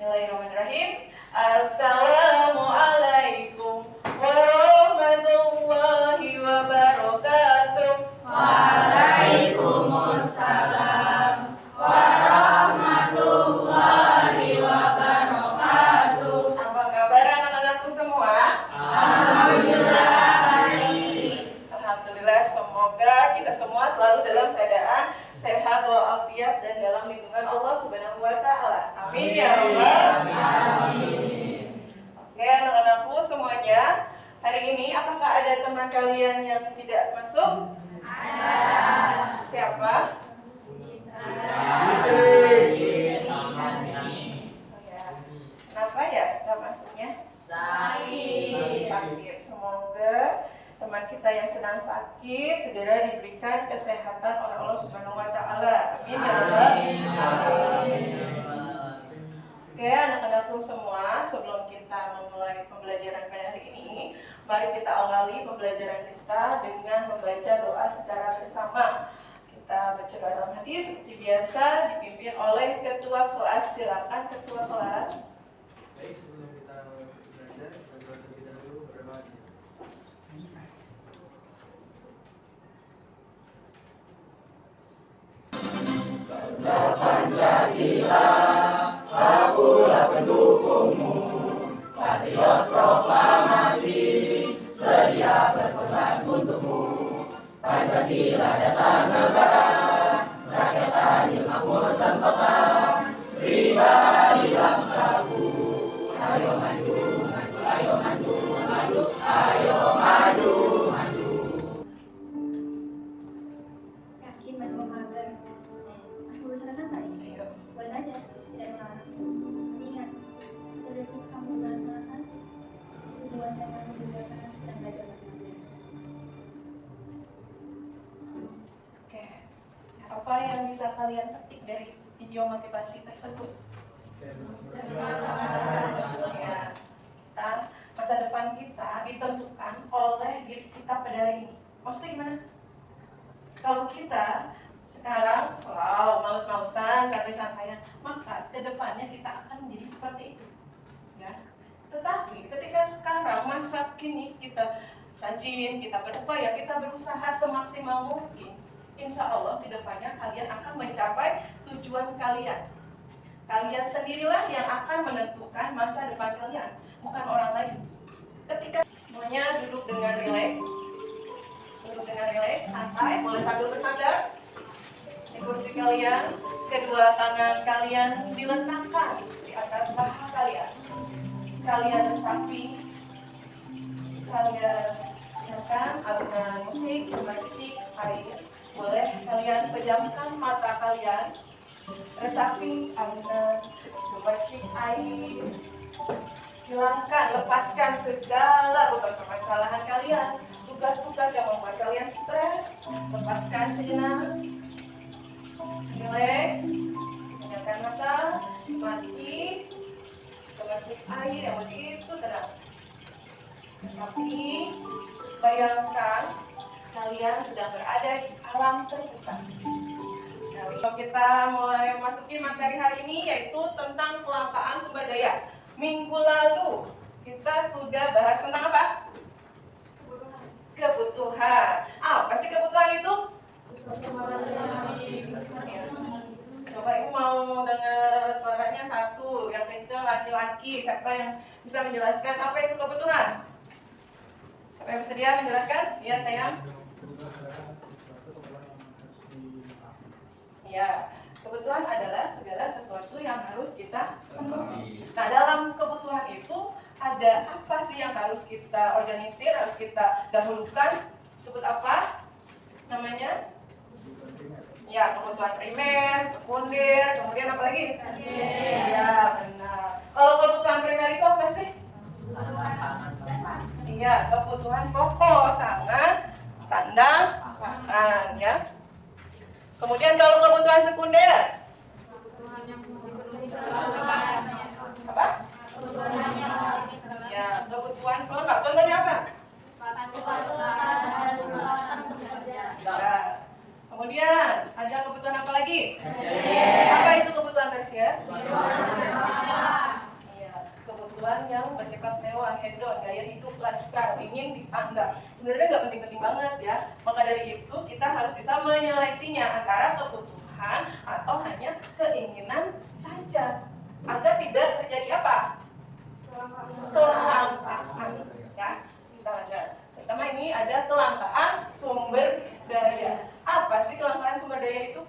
Bismillahirrahmanirrahim. Assalamualaikum warahmatullahi wabarakatuh. Waalaikumsalam warahmatullahi wabarakatuh. Apa kabar anak-anakku semua? Alhamdulillah baik. Alhamdulillah, semoga kita semua selalu dalam keadaan sehat walafiat dan dalam lindungan Allah Subhanahu wa taala. Amin ya rabbal alamin. Oke, anak-anakku semuanya, hari ini apakah ada teman kalian yang tidak masuk? Ada. Siapa? Kenapa ya nggak masuknya? Sakit. Semoga teman kita yang sedang sakit segera diberikan kesehatan oleh Allah Subhanahu wa taala. Amin ya rabbal alamin. Oke, anak-anakku semua, sebelum kita memulai pembelajaran pada hari ini, mari kita awali pembelajaran kita dengan membaca doa secara bersama. Kita baca doa dalam hati seperti biasa, dipimpin oleh ketua kelas. Silakan ketua kelas. Baik, sebelum kita belajar, kita berdoa terlebih dahulu berdoa. Pancasila, akulah pendukungmu. Patriot proklamasi, sedia berkorban untukmu. Pancasila dasar negara, rakyat adil makmur sentosa, pribadi bangsaku. Ayo maju, maju, ayo maju, maju, ayo maju, maju. Yakin masih mau mager? Masih mau sana santai? Ayo. Boleh saja, tidak melarang. Tapi ingat, terjadi kamu malas-malasan, kedua saya di luar sana sedang belajar matematika. Oke. Apa yang bisa kalian petik dari video motivasi tersebut? Ya, masa depan kita ditentukan oleh diri kita pada hari ini. Maksudnya gimana? Kalau kita sekarang selalu males-malesan, santai-santaian, maka kedepannya kita akan menjadi seperti itu. Ya. Tetapi ketika sekarang masa kini kita rajin, kita berupaya, kita berusaha semaksimal mungkin, insya Allah kedepannya kalian akan mencapai tujuan kalian. Kalian sendirilah yang akan menentukan masa depan kalian, bukan orang lain. Ketika semuanya duduk dengan rileks, santai, boleh sambil bersandar di kursi kalian, kedua tangan kalian diletakkan di atas paha kalian. Kalian resapi, kalian dengarkan alunan musik memercik air. Boleh kalian pejamkan mata kalian, resapi alunan memercik air. Hilangkan, lepaskan segala beban permasalahan kalian, tugas-tugas yang membuat kalian stres. Lepaskan sejenak, relax, pejamkan mata, mati, memercik air yang begitu tenang. Tapi bayangkan kalian sedang berada di alam terbuka. Kalau kita mulai memasuki materi hari ini, yaitu tentang kelangkaan sumber daya. Minggu lalu kita sudah bahas tentang apa? Kebutuhan. Apa sih kebutuhan itu? Coba ibu mau dengar suaranya satu, yang kenceng laki-laki. Siapa yang bisa menjelaskan apa itu kebutuhan? Siapa yang bersedia menjelaskan? Ya, sayang. Ya, kebutuhan adalah segala sesuatu yang harus kita penuhi. Nah, dalam kebutuhan itu ada apa sih yang harus kita organisir, harus kita dahulukan? Sebut apa namanya? Ya, kebutuhan primer, sekunder, kemudian apa lagi? Ya, benar. Kalau kebutuhan primer itu apa sih? Iya, kebutuhan pokok, sangat, sandang, makan, ya. Kemudian kalau kebutuhan sekunder, apa? Ya, kebutuhan pelengkap. Contohnya apa? Ya. Kemudian ada kebutuhan apa lagi? Apa itu kebutuhan tersier? kebutuhan yang bersifat mewah, hedon, gaya hidup, lifestyle, ingin dipandang. Sebenarnya nggak penting-penting banget ya. Maka dari itu kita harus bisa menyeleksinya antara kebutuhan atau hanya keinginan saja, agar tidak terjadi apa? Kelangkaan. Ya, kita lihat. Pertama ini ada kelangkaan sumber daya. Apa sih kelangkaan sumber daya itu?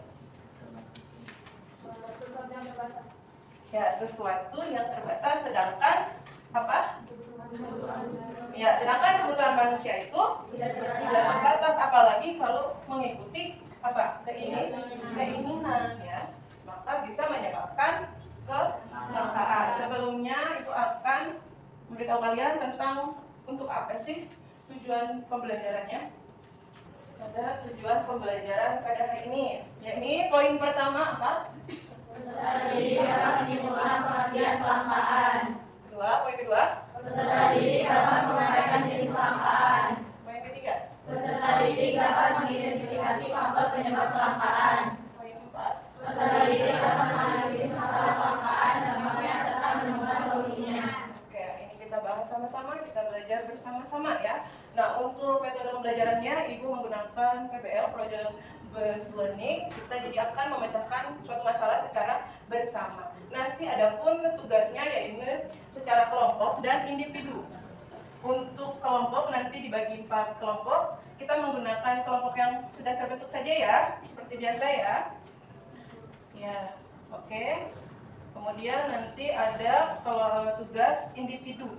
Ya, sesuatu yang terbatas, sedangkan apa? Ya, sedangkan kebutuhan manusia itu tidak terbatas, apalagi kalau mengikuti apa? Keinginan ya. Maka bisa menyebabkan kelangkaan. Sebelumnya itu akan memberitahu kalian tentang untuk apa sih tujuan pembelajarannya. Ada tujuan pembelajaran pada hari ini. Yakni poin pertama apa? Peserta didik dapat menyimpulkan pengertian kelangkaan. Poin kedua. Peserta didik dapat menguraikan jenis kelangkaan. Poin ketiga. Peserta didik dapat mengidentifikasi faktor penyebab kelangkaan. Poin keempat. Peserta didik dapat menganalisis masalah kelangkaan, dampaknya serta menemukan solusinya. Oke, ini kita bahas sama-sama, kita belajar bersama-sama ya. Nah, untuk metode pembelajarannya, Ibu menggunakan PBL, Project Based Learning. Kita jadi akan memecahkan suatu masalah secara bersama. Nanti ada pun tugasnya yaitu secara kelompok dan individu. Untuk kelompok nanti dibagi 4 kelompok. Kita menggunakan kelompok yang sudah terbentuk saja ya, seperti biasa ya. Ya, oke. Kemudian nanti ada kalau tugas individu.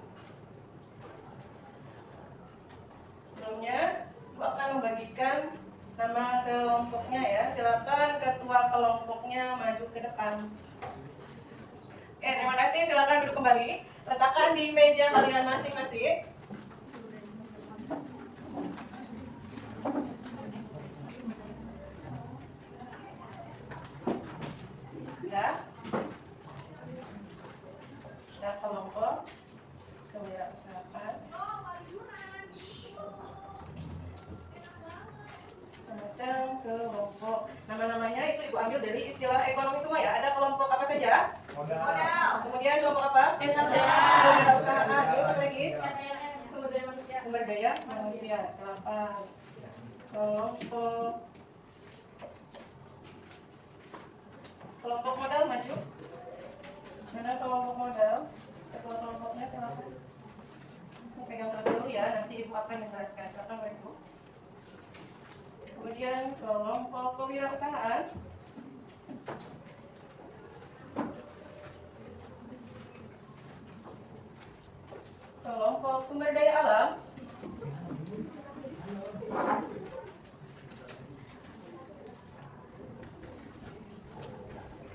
Sebelumnya, Ibu akan membagikan nama kelompoknya ya. Silakan ketua kelompoknya maju ke depan. Oke, terima kasih. Silakan duduk kembali. Letakkan di meja kalian masing-masing. Sudah kelompok. Saya usahakan. Kemudian kelompok. Nama-namanya itu Ibu ambil dari istilah ekonomi semua ya. Ada kelompok apa saja? Modal. Kemudian kelompok apa? Usaha. Usaha. Terus lagi? Sumber daya manusia. Sumber daya manusia. Silakan. Kelompok modal maju. Mana kelompok modal? Ketua kelompoknya silakan. Saya pegang terlebih dulu ya. Nanti Ibu akan menjelaskan. Silakan Ibu. Kemudian kelompok kewirausahaan. Kelompok sumber daya alam.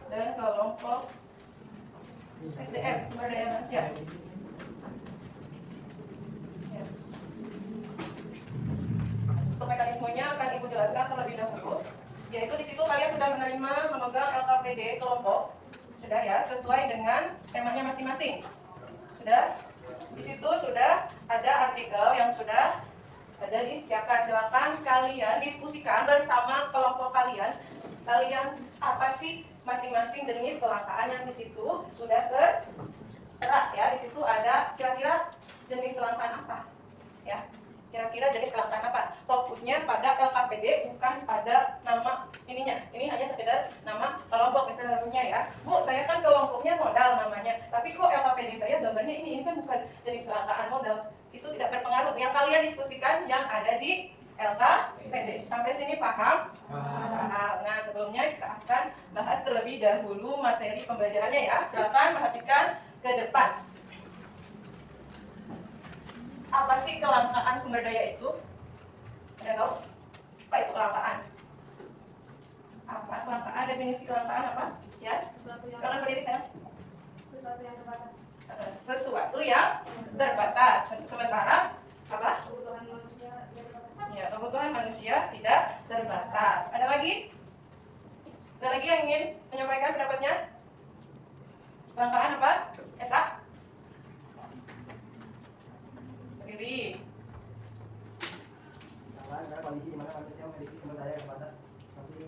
Dan kelompok SDM, sumber daya manusia. Ya. Untuk mekanismenya akan Ibu jelaskan terlebih dahulu. Yaitu di situ kalian sudah menerima memegang LKPD kelompok. Sudah ya, sesuai dengan temanya masing-masing. Sudah? Di situ sudah ada artikel yang sudah ada disiapkan. Silakan kalian diskusikan bersama kelompok kalian. Kalian apa sih masing-masing jenis kelangkaan yang di situ sudah tertera ya. Di situ ada kira-kira jenis kelangkaan apa? Ya. Kira-kira jenis kelangkaan apa? Fokusnya pada LKPD, bukan pada nama ininya. Ini hanya sekedar nama kelompok misalnya ya. Bu, saya kan kelompoknya modal namanya. Tapi kok LKPD saya gambarnya ini kan bukan jenis kelangkaan modal. Itu tidak berpengaruh. Yang kalian diskusikan yang ada di LKPD. Sampai sini paham? Paham. Nah, sebelumnya kita akan bahas terlebih dahulu materi pembelajarannya ya. Silakan perhatikan ke depan. Apa sih kelangkaan sumber daya itu? Ada tahu? Apa itu kelangkaan? Apa kelangkaan? Definisi kelangkaan apa? Ya? Silakan berdiri sekarang. Sesuatu yang terbatas. Sesuatu yang terbatas. Sementara apa? Kebutuhan manusia yang terbatas. Ya, kebutuhan manusia tidak terbatas. Ada lagi? Ada lagi yang ingin menyampaikan pendapatnya? Kelangkaan apa? Esa? Berdiri. Kelangkaan adalah kondisi di mana manusia memiliki sumber daya yang terbatas, tapi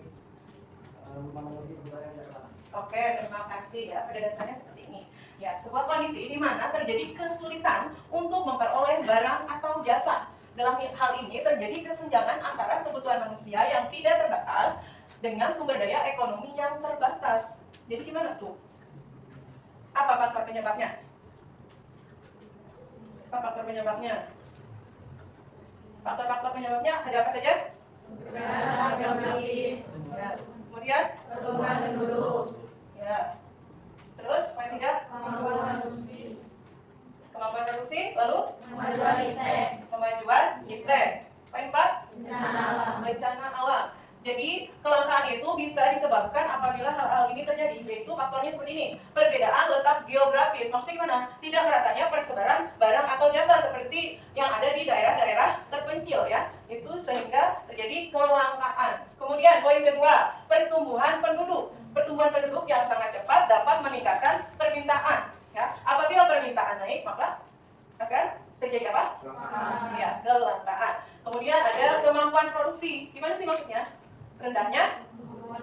memenuhi kebutuhan yang tidak terbatas. Oke, terima kasih ya. Pada dasarnya seperti ini. Ya, sebuah kondisi di mana terjadi kesulitan untuk memperoleh barang atau jasa. Dalam hal ini terjadi kesenjangan antara kebutuhan manusia yang tidak terbatas dengan sumber daya ekonomi yang terbatas. Jadi gimana tuh? Apa faktor penyebabnya? Apa faktor penyebabnya? Faktor-faktor penyebabnya ada apa saja? Pergerakan geografis, Ya, kemudian pertumbuhan penduduk, ya. Terus poin 3, kemampuan produksi, kemampuan produksi, lalu kemajuan iptek, kemajuan iptek. Poin 4, bencana alam. bencana alam. Jadi kelangkaan itu bisa disebabkan apabila hal-hal ini terjadi, yaitu faktornya seperti ini. Perbedaan letak geografis, maksudnya gimana? Tidak meratanya persebaran barang atau jasa seperti yang ada di daerah-daerah terpencil ya. Itu sehingga terjadi kelangkaan. Kemudian poin kedua, pertumbuhan penduduk. Pertumbuhan penduduk yang sangat cepat dapat meningkatkan permintaan. Ya, apabila permintaan naik maka akan terjadi apa? Ya, kelangkaan. Kemudian ada kemampuan produksi. Gimana sih maksudnya? Rendahnya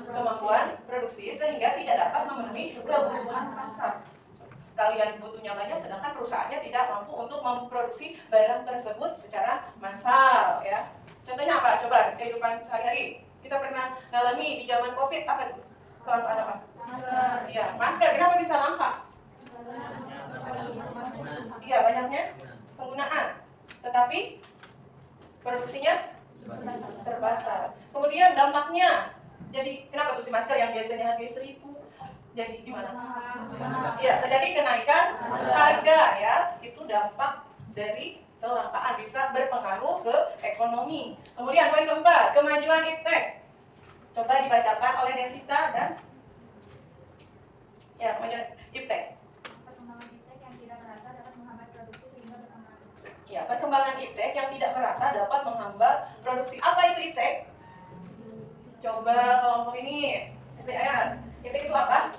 kemampuan produksi sehingga tidak dapat memenuhi kebutuhan pasar. Kalian butuhnya banyak sedangkan perusahaannya tidak mampu untuk memproduksi barang tersebut secara massal ya. Contohnya apa? Coba kehidupan sehari-hari. Kita pernah ngalami di zaman Covid apa itu? Kelangkaan apa? Masker, Ya, masker. Kenapa bisa langka? Iya, banyaknya penggunaan. Tetapi produksinya terbatas. Kemudian dampaknya, jadi kenapa tuh si masker yang biasanya harganya 1.000 jadi gimana? Ya, terjadi kenaikan harga ya. Itu dampak dari kelangkaan, bisa berpengaruh ke ekonomi. Kemudian poin keempat, kemajuan iptek. Coba dibacakan oleh Devita dan ya, kemajuan iptek. Perkembangan iptek yang tidak merata dapat menghambat produksi sehingga berkembang. Ya, perkembangan iptek yang tidak merata dapat menghambat produksi. Apa itu iptek? Coba kelompok ini, SDR. Iptek itu apa?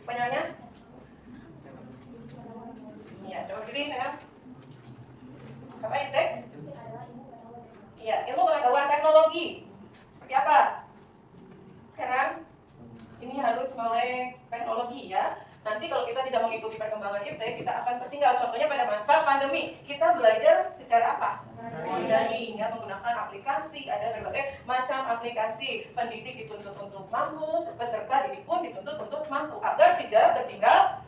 Penyanyi? Iya, coba pilih saya. Apa iptek? Iya, ilmu pengetahuan teknologi. Seperti apa? Sekarang ini harus melek teknologi ya. Nanti kalau kita tidak mengikuti perkembangan iptek, kita akan tertinggal. Contohnya pada masa pandemi, kita belajar secara apa? Daring ya, menggunakan aplikasi. Ada berbagai macam aplikasi. Pendidik dituntut untuk mampu, peserta didik pun dituntut untuk mampu agar tidak tertinggal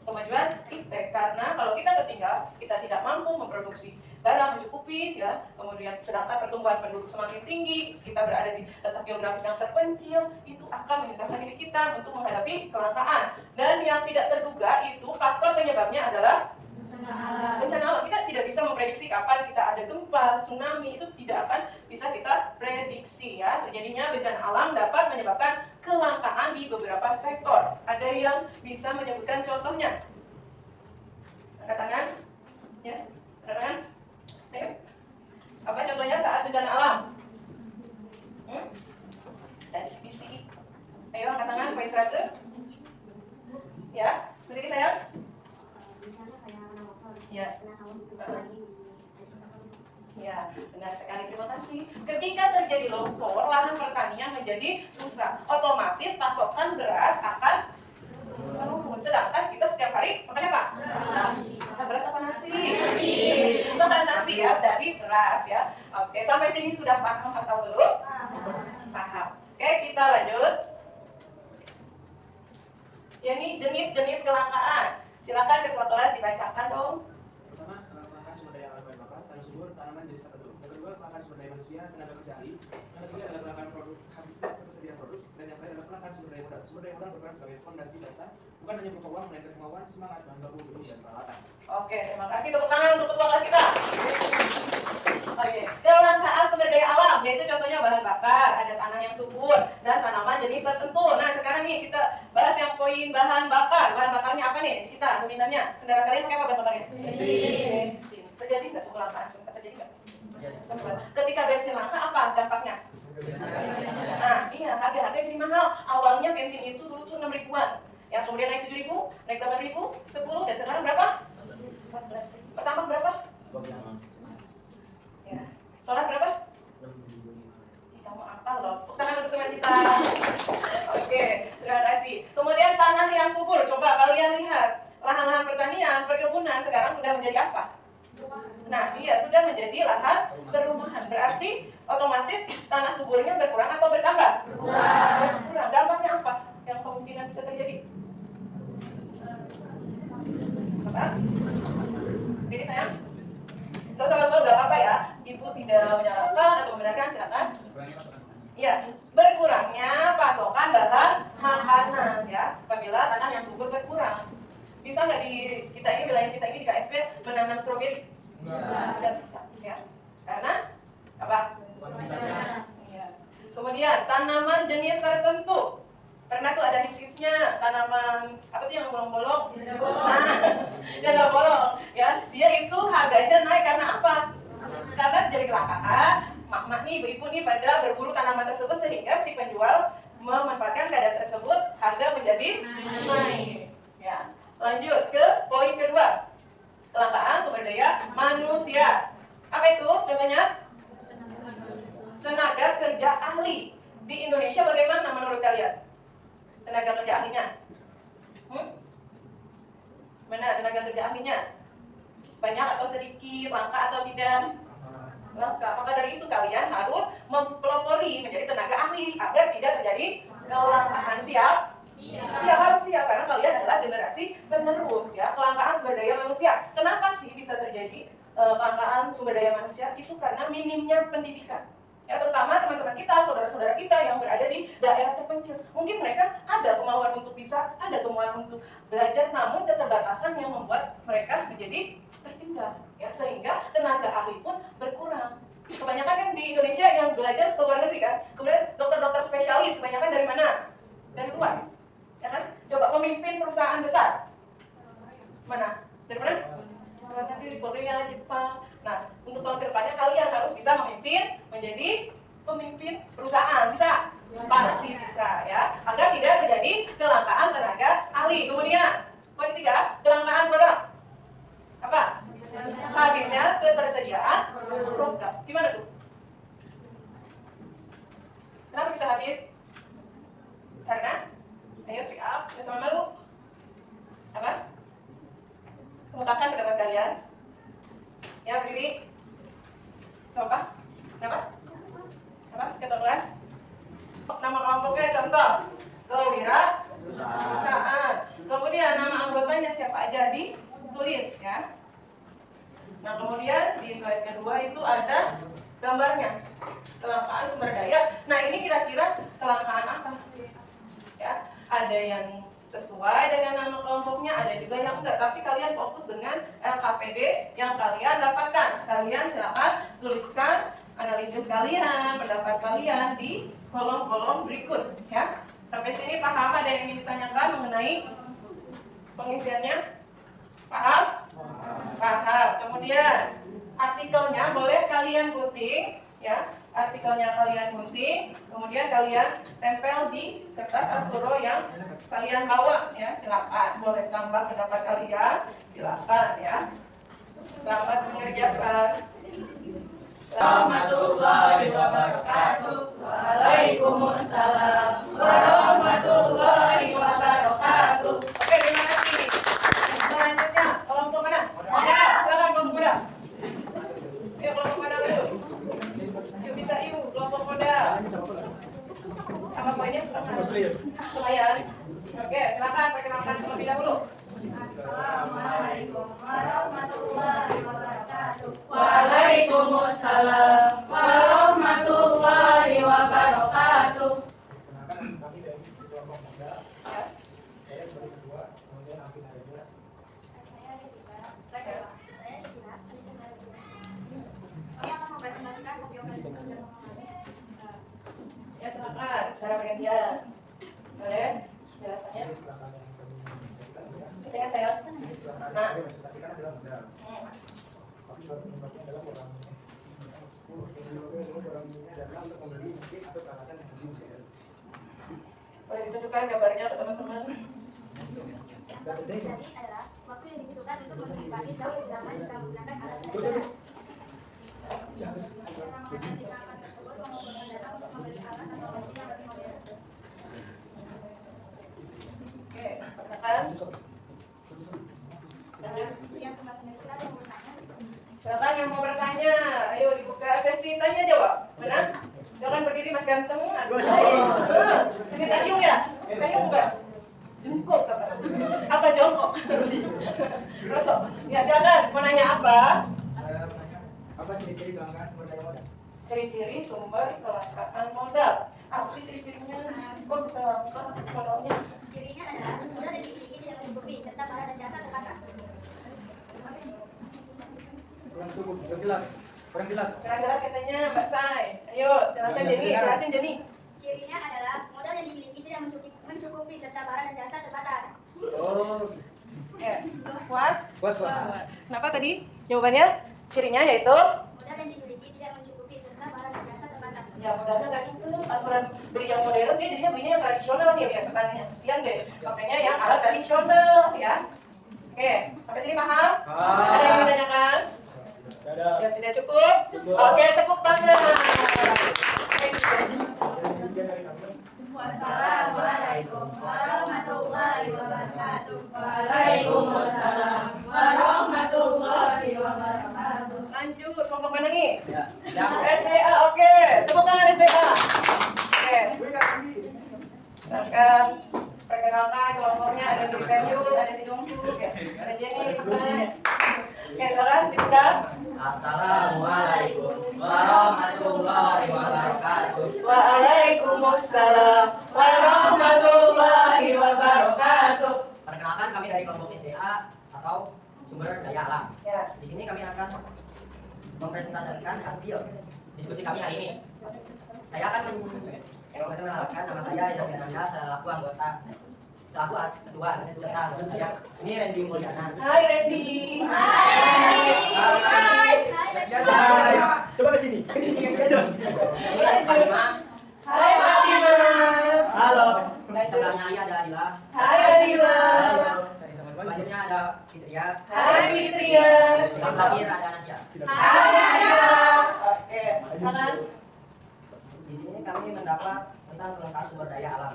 kemajuan iptek. Karena kalau kita tertinggal, kita tidak mampu memproduksi barang mencukupi ya. Kemudian sedangkan pertumbuhan penduduk semakin tinggi, kita berada di letak geografis yang terpencil, itu akan menyusahkan diri kita untuk menghadapi kelangkaan. Dan yang tidak terduga itu faktor penyebabnya adalah bencana alam. Kita tidak bisa memprediksi kapan kita ada gempa, tsunami, itu tidak akan bisa kita prediksi ya. Terjadinya bencana alam dapat menyebabkan kelangkaan di beberapa sektor. Ada yang bisa menyebutkan contohnya? Angkat tangan. Ya, angkat tangan. Ayo. Apa contohnya saat bencana alam? Dari visi. Ayo angkat tangan, poin 100. Ya, berdiri sayang. Ya. Ya, benar sekali, terima kasih. Ketika terjadi longsor, lahan pertanian menjadi susah. Otomatis pasokan beras akan menurun. Sedangkan kita setiap hari makan apa? Makan beras apa nasi? Makan nasi ya, dari beras ya. Oke, sampai sini sudah paham atau belum? Paham. Oke, kita lanjut. Ya, ini jenis-jenis kelangkaan. Silakan ketua kelas dibacakan dong. Pertama, kelangkaan sumber daya alam bahan bakar, tanah subur, tanaman jenis tertentu. Yang kedua, kelangkaan sumber daya manusia, tenaga kerja ahli. Yang ketiga adalah kelangkaan produk, habisnya ketersediaan produk. Dan yang terakhir adalah kelangkaan sumber daya modal. Sumber daya modal berperan sebagai fondasi dasar, bukan hanya berupa uang, melainkan kemauan, semangat, bahan baku, gedung, dan peralatan. Oke, terima kasih. Tepuk tangan untuk ketua kelas kita. Oke, kelangkaan sumber daya alam, yaitu contohnya bahan bakar, ada tanah yang subur, dan tanaman jenis tertentu. Nah, sekarang nih kita bahas yang poin bahan bakar. Bahan bakarnya apa nih? Kita dominannya. Kendaraan kalian pakai apa bahan bakarnya? Bensin. Terjadi nggak tuh kelangkaan? Sempat terjadi nggak? Ketika bensin langka, apa dampaknya? Nah, iya, harga-harga jadi mahal. Awalnya bensin itu dulu tuh 6 ribuan. Ya, kemudian naik 7 ribu, naik 8 ribu, 10, dan sekarang berapa? 14 ribu. Pertama berapa? 12. Ya. Solar berapa? 6.000. Kamu apa loh? Tepuk tangan untuk teman kita. Oke, terima kasih. Kemudian tanah yang subur, coba kalian lihat. lahan-lahan pertanian, perkebunan sekarang sudah menjadi apa? Nah, iya sudah menjadi lahan perumahan. Berarti otomatis tanah suburnya berkurang atau bertambah? Berkurang. Dampaknya apa yang kemungkinan bisa terjadi? Apa? Jadi sayang, sama gak apa-apa ya. Ibu tidak menyalahkan atau membenarkan, silakan. Ya, berkurangnya pasokan bahan makanan ya, apabila tanah yang subur berkurang. Bisa nggak di kita ini, wilayah kita ini di KSP menanam stroberi? Tidak bisa ya, karena apa? Ya. Kemudian tanaman jenis tertentu, pernah tuh ada hits-hitsnya tanaman apa tuh yang bolong-bolong? Janda bolong ya, dia itu harganya naik karena apa? Karena jadi kelangkaan. Mak nih, ibu-ibu nih pada berburu tanaman tersebut sehingga si penjual memanfaatkan keadaan tersebut, harga menjadi naik. Ya, lanjut ke poin kedua, kelangkaan sumber daya manusia. Apa itu contohnya? Tenaga kerja ahli. Di Indonesia bagaimana menurut kalian? Tenaga kerja ahlinya? Mana tenaga kerja ahlinya? Banyak atau sedikit, langka atau tidak? Langka. Maka dari itu kalian harus mempelopori menjadi tenaga ahli agar tidak terjadi kelangkaan. Siap? Siap, harus siap, karena kalian adalah generasi penerus ya. Kelangkaan sumber daya manusia. Kenapa sih bisa terjadi kelangkaan sumber daya manusia? Itu karena minimnya pendidikan. Ya, terutama teman-teman kita, saudara-saudara kita yang berada di daerah terpencil. Mungkin mereka ada kemauan untuk bisa, ada kemauan untuk belajar, namun keterbatasan yang membuat mereka menjadi tertinggal. Ya, sehingga tenaga ahli pun berkurang. Kebanyakan kan di Indonesia yang belajar ke luar negeri kan. Kemudian dokter-dokter spesialis kebanyakan dari mana? Dari luar. Ya kan? Coba pemimpin perusahaan besar. Mana? Dari mana? Luar negeri, Korea, Jepang. Nah, untuk tahun kedepannya kalian harus bisa memimpin menjadi pemimpin perusahaan. Bisa? Pasti bisa ya. Agar tidak terjadi kelangkaan tenaga ahli. Kemudian, poin 3, kelangkaan produk. Apa? Habisnya ketersediaan produk. Gimana tuh? Kenapa bisa habis? Karena, ayo speak up, sama malu. Apa? Kemukakan pendapat kalian. Ya, berdiri. Apa? Kenapa? Apa? Ketua kelas? Nama kelompoknya contoh. Kewirausahaan. Kemudian nama anggotanya siapa aja ditulis ya. Nah, kemudian di slide kedua itu ada gambarnya. Kelangkaan sumber daya. Nah, ini kira-kira kelangkaan apa? Ya, ada yang sesuai dengan nama kelompoknya, ada juga yang enggak. Tapi kalian fokus dengan LKPD yang kalian dapatkan. Kalian silakan tuliskan analisis kalian, pendapat kalian di kolom-kolom berikut. Ya, sampai sini paham? Ada yang ingin ditanyakan mengenai pengisiannya? Paham? Paham. Kemudian artikelnya boleh kalian gunting, ya. Artikelnya kalian gunting, kemudian kalian tempel di kertas asturo yang kalian bawa, ya. Silakan. Boleh tambah pendapat kalian, silakan, ya. Selamat mengerjakan. Warahmatullahi wabarakatuh. Waalaikumsalam warahmatullahi wabarakatuh. Oke, terima kasih. Selanjutnya, kelompok mana? Muda. Silakan kelompok muda. Yuk, kelompok muda dulu. Yuk, bisa yuk, kelompok muda. Apa poinnya? Lumayan. Oke, silakan perkenalkan terlebih dahulu. Assalamualaikum warahmatullahi wabarakatuh. Waalaikumsalam warahmatullahi wabarakatuh. Perkenalkan, kami dari kelompok muda. Saya sebagai ketua, kemudian Alvin Arya. Saya Detika. Saya Detika. Kami akan mempresentasikan hasil kajian dan pengalaman. Ya, silakan. Secara bergantian. Boleh? Jelasannya. Ini setelah kami presentasikan ya. Dengan saya. Ini setelah kami presentasikan adalah muda. Tapi juga penyebabnya adalah kurang. Kurang ini adalah untuk membeli mesin atau peralatan yang lebih. Boleh ditunjukkan gambarnya ke teman-teman. Jadi adalah waktu yang dibutuhkan untuk mengantisipasi jauh lebih lama jika menggunakan alat tradisional. Cara mengatasi kelangkaan tersebut mengumpulkan data untuk membeli alat atau mesin yang lebih modern. Oke, silakan. Silakan yang mau bertanya, ayo dibuka sesi tanya jawab. Mana? Jangan berdiri Mas Ganteng. Ini tayung ya? Tayung enggak? Jungkok apa jongkok? Rosok. Ya jangan. Mau nanya apa? Saya menanya, apa ciri-ciri kelangkaan sumber daya modal? Ciri-ciri sumber kelangkaan modal. Apa sih ciri-cirinya? Kok bisa langka modalnya? Cirinya adalah modal yang dimiliki tidak mencukupi serta barang dan jasa terbatas. Kurang jelas. Kurang jelas. Kurang jelas katanya Mbak Say. Ayo, silakan Jenny, jelasin Jenny. Cirinya adalah modal yang dimiliki tidak mencukupi serta barang dan jasa terbatas. Oh, Ya, puas? puas. Kenapa tadi? Jawabannya cirinya yaitu Modal yang dimiliki tidak mencukupi serta barang dan jasa terbatas. ya modalnya nggak gitu. Aturan beli yang modern dia jadinya belinya yang tradisional nih ya petaninya. Kesian deh. Makanya yang alat tradisional ya. Oke, sampai sini paham? Ada yang ditanyakan? Yang tidak cukup? Oke, tepuk tangan. Wassalamualaikum warahmatullahi wabarakatuh. Waalaikumsalam warahmatullahi wabarakatuh. Lanjut, kelompok mana nih? Ya. SDA, oke. Tepuk tangan SDA. Oke. Silakan perkenalkan kelompoknya, ada si Serius, ada si Dongkuk, ya. Ada Jenny, oke, silakan dibuka. Assalamualaikum warahmatullahi wabarakatuh. Waalaikumsalam warahmatullahi wabarakatuh. Perkenalkan, kami dari kelompok SDA atau sumber daya alam. Ya. Di sini kami akan mempresentasikan hasil diskusi kami hari ini. Saya akan memperkenalkan nama saya Reza Firanda selaku ketua serta anggota saya. Ini Randy Mulyana. Hai Randy. Coba ke sini. Ini Fatimah. Hai Fatimah. Halo. Sebelahnya lagi ada Adila. Hai Adila. Selanjutnya ada Fitria. Hai Fitria. Yang terakhir ada Nasya. Hai Nasya. Oke, silakan. Di sini kami mendapat tentang kelangkaan sumber daya alam.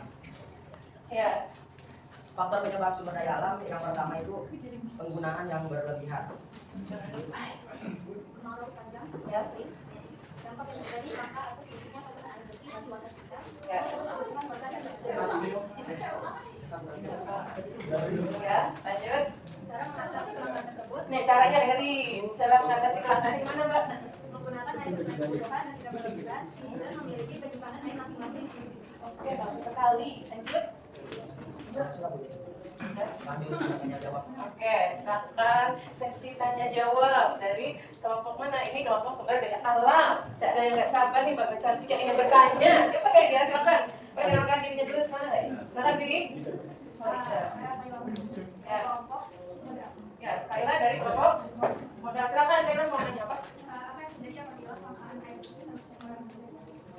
Ya. Faktor penyebab sumber daya alam yang pertama itu penggunaan yang berlebihan. Kemarau panjang, Ya sih. dampak yang terjadi maka atau sedikitnya pasokan air bersih bagi warga sekitar. Ya. Kebutuhan warga dan Ya, lanjut. cara mengatasi kelangkaan tersebut Nih caranya dengerin. Cara mengatasi kelangkaan gimana, Mbak? menggunakan air sesuai kebutuhan dan tidak berlebihan dan memiliki penyimpanan air masing-masing. Oke, bagus sekali. Lanjut. Tanya jawab. Oke, silakan sesi tanya jawab dari kelompok mana? Ini kelompok sumber daya alam. Tidak ada yang nggak sabar nih Mbak Cantik yang ingin bertanya. Siapa kayak dia? Silakan. Perkenalkan dirinya dulu sekarang. Silakan diri. Bisa. Ya. Ya, Kaila dari kelompok modal. Silakan Kaila mau nanya apa? Apa yang terjadi apabila kelangkaan air bersih terus menerus terjadi?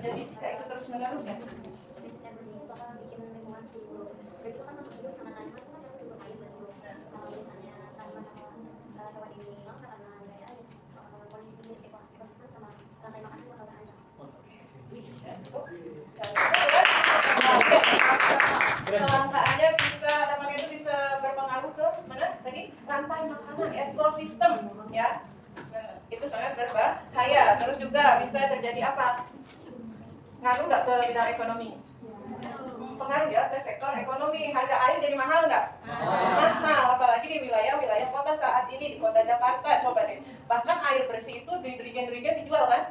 Jadi jika itu terus menerus ya. Air bersih itu bakal bikin lingkungan jadi buruk. Jadi itu kan makhluk hidup sama tanaman itu kan pasti berkait dan buruk. Kalau misalnya tanaman atau hewan ini hilang karena gaya air, kondisi ekosistem sama rantai makan itu bakal terancam. Kelangkaannya bisa, namanya itu bisa berpengaruh ke mana? Tadi rantai makanan, ekosistem, ya. Itu sangat berbahaya. Terus juga bisa terjadi apa? Ngaruh nggak ke bidang ekonomi? Pengaruh ya ke sektor ekonomi. Harga air jadi mahal nggak? Mahal, apalagi di wilayah-wilayah kota saat ini, di kota Jakarta. Coba deh, bahkan air bersih itu di dirigen-dirigen dijual kan?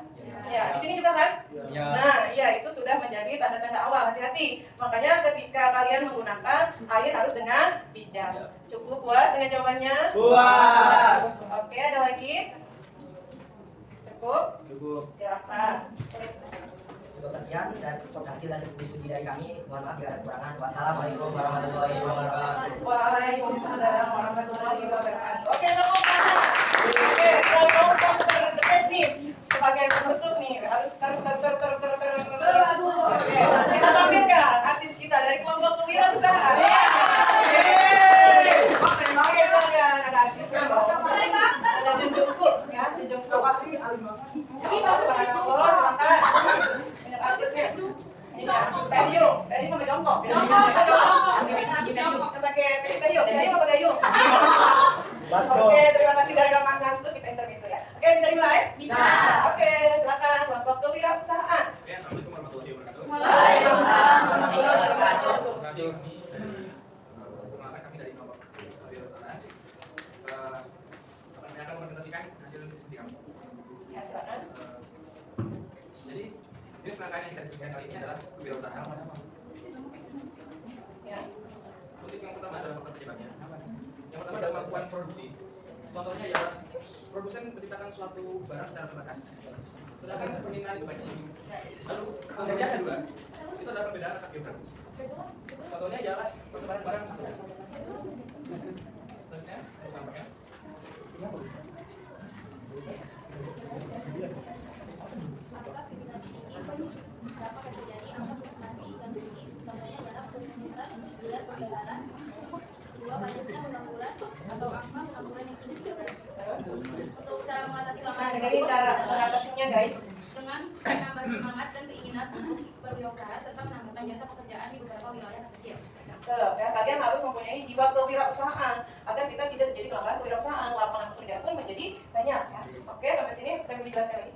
Ya, di sini juga kan? Ya. Nah, iya itu sudah menjadi tanda-tanda awal. Hati-hati. Makanya ketika kalian menggunakan air harus dengan bijak. Cukup puas dengan jawabannya? Puas. Oke, ada lagi? Cukup? Cukup. Silakan. Cukup sekian dan hasil diskusi dari kami. Mohon maaf jika ada kekurangan. Wassalamualaikum warahmatullahi wabarakatuh. Waalaikumsalam warahmatullahi wabarakatuh. Oke, tepuk tangan. Oke, kalau kamu berdekes nih sebagai penutup nih harus Oke, kita tampilkan artis kita dari kelompok kewirausahaan. Oke, silakan ada artisnya. Ada Junjungkook ya, Junjungkook. Ini bagus silakan. Banyak artisnya. Ini ya, Payung sama jongkok. Pakai Payung, Payung sama Let's go. Oke, terima kasih dari Kak Mangan. Terus kita interview ya. Oke, bisa dimulai? Bisa. Oke, silakan. Selamat kewirausahaan. Oke, assalamualaikum warahmatullahi wabarakatuh. Waalaikumsalam warahmatullahi wabarakatuh. Kami perkenalkan kami dari kelompok kewirausahaan. Kami akan mempresentasikan hasil diskusi kami. Ya, silakan. Jadi, ini serangkaian yang kita diskusikan kali ini adalah kewirausahaan. Ya. Untuk yang pertama adalah faktor penyebabnya. Yang pertama adalah kemampuan produksi. Contohnya ialah produsen menciptakan suatu barang secara terbatas. Sedangkan permintaan itu banyak. Lalu kemudian yang kedua, itu adalah perbedaan letak geografis. Contohnya ialah persebaran barang atau jasa. Selanjutnya, tampaknya. Apakah aktivitas ini dapat terjadi angka fluktuasi dan tinggi? Contohnya adalah pertumbuhan lihat pergerakan, dua banyaknya pengangguran atau angka pengangguran yang signifikan. Untuk cara mengatasi Nah, langkah jadi tersebut cara adalah mengatasinya guys. dengan menambah semangat dan keinginan untuk berwirausaha serta menambahkan jasa pekerjaan di beberapa wilayah terkecil. Ya, kalian harus mempunyai jiwa kewirausahaan agar kita tidak jadi lambat kewirausahaan, lapangan pekerjaan pun menjadi banyak ya. Oke, sampai sini saya mau dijelaskan lagi.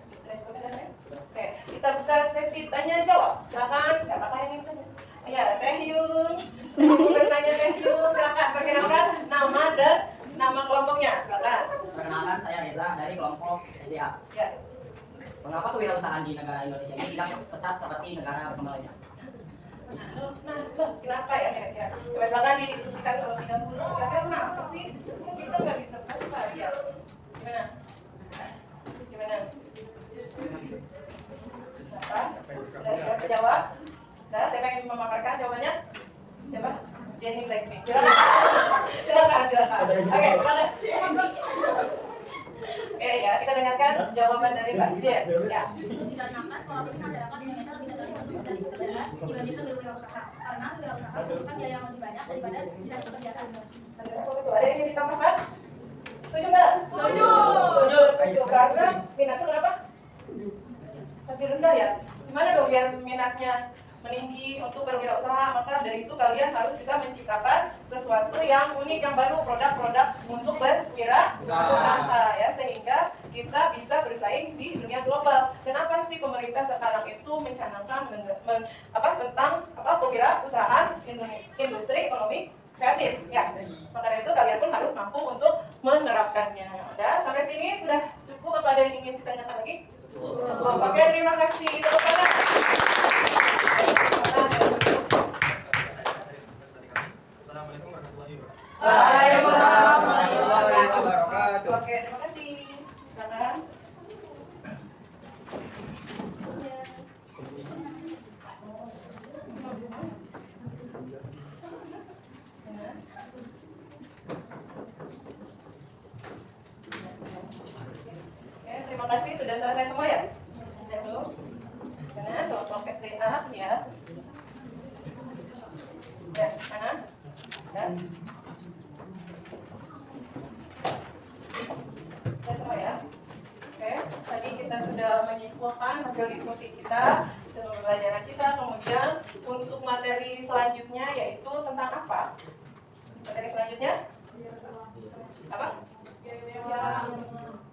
Sudah cukup ya? Oke, kita buka sesi tanya jawab. Silakan, siapakah yang ingin tanya? Ya, Teh Yun. Mau bertanya Teh Yun, silakan perkenalkan nama dan nama kelompoknya. Silakan. Perkenalkan, saya Reza dari kelompok SDA. Ya. Mengapa kewirausahaan di negara Indonesia ini tidak pesat seperti negara berkembang lainnya? Kenapa ya kira-kira? Coba silakan didiskusikan terlebih dahulu. Kira-kira kenapa sih? Kok kita nggak bisa pesat ya? Gimana? Gimana? Apa? Sudah terjawab? Sudah, saya pengen memaparkan jawabannya. Siapa? Jenny Blackpink. Silakan. Oke, mana? Oke ya, kita dengarkan jawaban dari Pak Jen. Ya. Dikarenakan pola pikir masyarakat Indonesia lebih tertarik untuk mencari pekerjaan dibandingkan berwirausaha. Karena berwirausaha membutuhkan biaya yang lebih banyak daripada mencari pekerjaan. Ada yang ingin ditambahkan? Setuju nggak? Setuju. Setuju. Karena minatnya kenapa? Lebih rendah ya. Gimana dong biar minatnya meninggi untuk berwirausaha? Maka dari itu kalian harus bisa menciptakan sesuatu yang unik, yang baru, produk-produk untuk berwirausaha ya, sehingga kita bisa bersaing di dunia global. Kenapa sih pemerintah sekarang itu mencanangkan tentang kewirausahaan industri ekonomi kreatif ya? Maka dari itu kalian pun harus mampu untuk menerapkannya. Ya, sampai sini sudah cukup. Apa ada yang ingin ditanyakan lagi? Cukup. Oke, terima kasih. Tepuk tangan. Assalamualaikum warahmatullahi wabarakatuh. Waalaikumsalam warahmatullahi wabarakatuh. Oke, terima kasih. Silakan. Oke, terima kasih. Sudah selesai semua ya? Sudah belum? Karena kelompok SDA ya. Ya, mana? Dan semua ya. Oke, tadi kita sudah menyimpulkan hasil diskusi kita, hasil pembelajaran kita. Kemudian untuk materi selanjutnya yaitu tentang apa? Materi selanjutnya apa?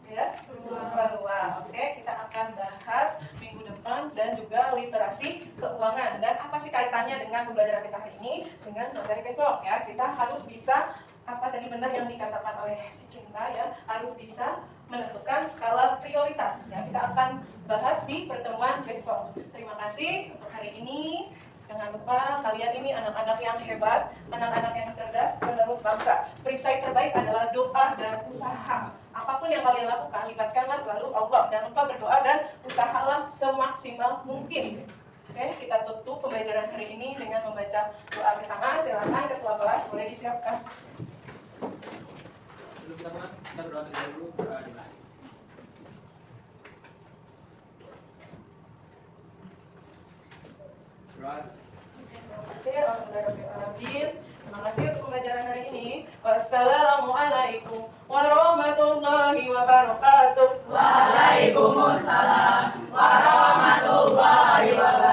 Ya, peluang. Oke, kita akan bahas minggu depan dan juga literasi keuangan. Dan apa sih kaitannya dengan pembelajaran kita hari ini dengan materi besok ya? Kita harus bisa, apa tadi benar yang dikatakan oleh si Cinta ya, harus bisa menentukan skala prioritas ya. Kita akan bahas di pertemuan besok. Terima kasih untuk hari ini. Jangan lupa kalian ini anak-anak yang hebat, anak-anak yang cerdas, penerus bangsa. Perisai terbaik adalah doa dan usaha. Apapun yang kalian lakukan, libatkanlah selalu Allah. Jangan lupa berdoa dan usahalah semaksimal mungkin. Oke, kita tutup pembelajaran hari ini dengan membaca doa bersama. Silakan ketua kelas boleh disiapkan. Sebelum kita mulai, kita berdoa terlebih dahulu. Dimulai. Terima kasih untuk pembelajaran hari ini. Wassalamualaikum warahmatullahi wabarakatuh. Waalaikumsalam warahmatullahi wabarakatuh.